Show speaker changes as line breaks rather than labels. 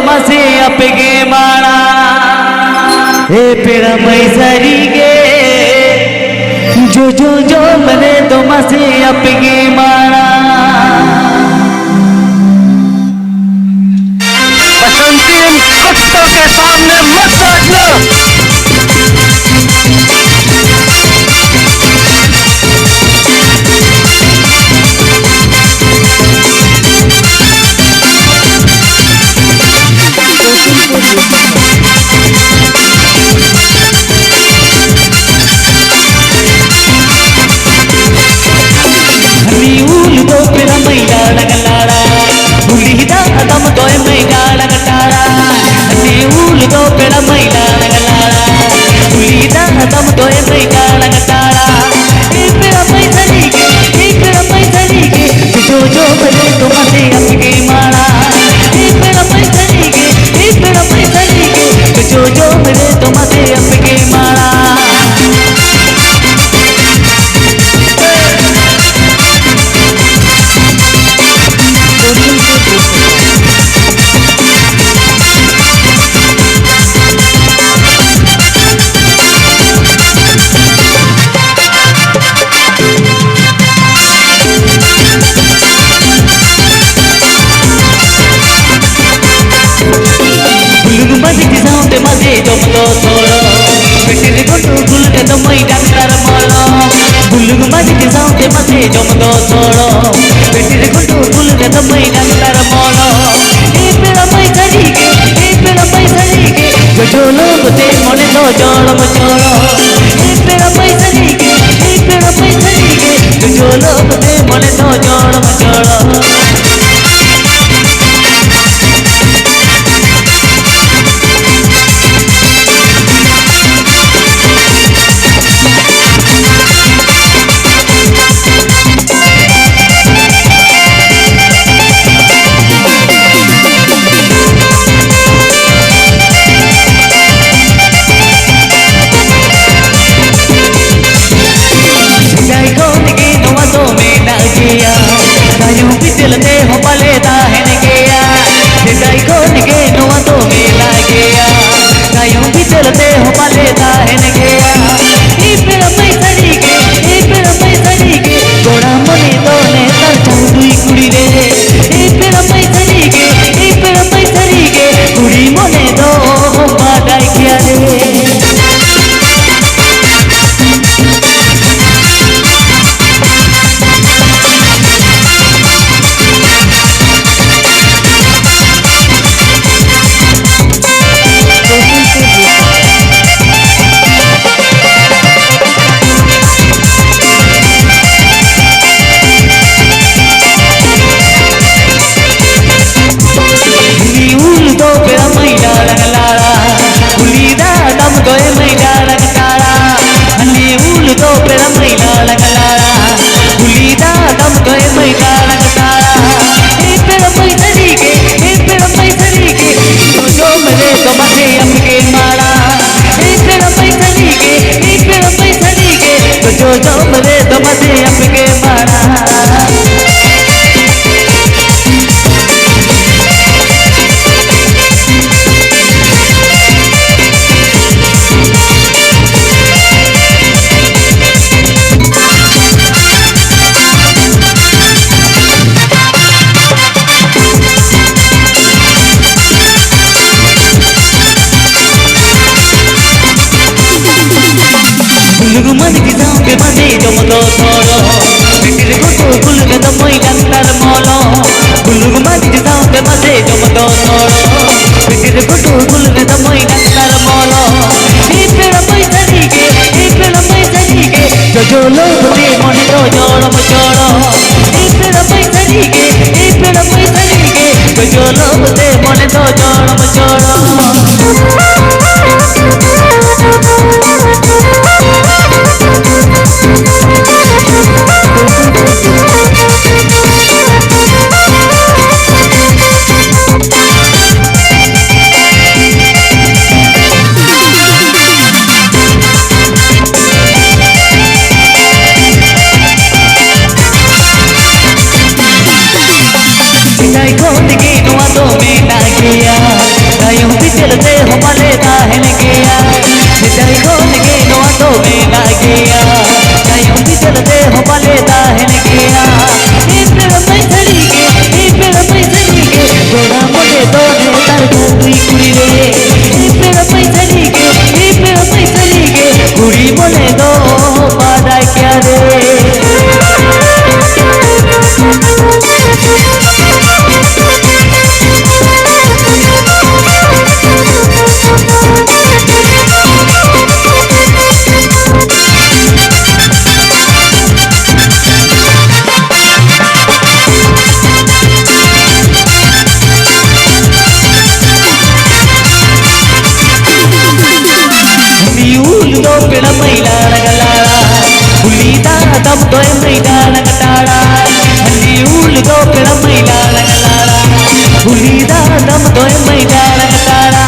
मासे अपगे माड़ा ए पेड़ा मैसरीगे जो मरे तो मासे अपगे माड़ा
बसंती इन कुत्तों के सामने मत नाचना।
दम तोय मैला लगटारा नीऊल दो पेड़ा मैला लगलारा उलीदा दम तोय मैला लगटारा ए पेड़ा मैसरी के जो भले तो मसे अपगे मारा ए पेड़ा मैसरी के जो भले तो मसे अपगे मारा मजे जम दो थोड़ो बेटिर गुटू गुल के तो मई डॉक्टर मोलो बुलुग मजे के मजे जम दो थोड़ो बेटिर गुटू गुल के तो मई डॉक्टर मोलो ए पेड़ा मैसरी के जो लोग ते मने तो जोड़ मचोड़ो ए पेड़ा मैसरी के जो लोग ते मने तो जोड़ मचोड़ो चलते हो पलेदा है गया दाई को निगे नुआ तो मेला गया दायूं भी चलते हो पलेदा है गया ई पेड़ा मैसरी के गोड़ा मने तो ने तर चौदुई कुड़ी रे ई पेड़ा मैसरी के कुड़ी मने तो बाडाई किया रे तोय मैला लगटारा नीऊल दो पेड़ा मैला लगलारा उलीदा दम तोय मैला लगटारा ए पेड़ा मैसरी के जो मरे तो मसे अपगे मारा ए पेड़ा मैसरी के जो मरे तो मसे अपगे मारा मन की के मजे जम दो थोड़ो बेटिर गुटू गुल के तो मई डॉक्टर मोलो गुलुग मन की के मजे जम दो थोड़ो बेटिर गुटू गुल के तो मई डॉक्टर मोलो ई पेड़ा मैसरी के जो लोग ते मन तो जोड़ मचोड़ो ई पेड़ा मैसरी के जो लोग ते मन तो जोड़ मचोड़ो दाई को निगे नुआ तो मेला गया दम दोए मैदा रंगटाड़ा हल्ली उल दो फिर मैदा रंगलाड़ा हुलीदा दम दोए मैदा रंगटाड़ा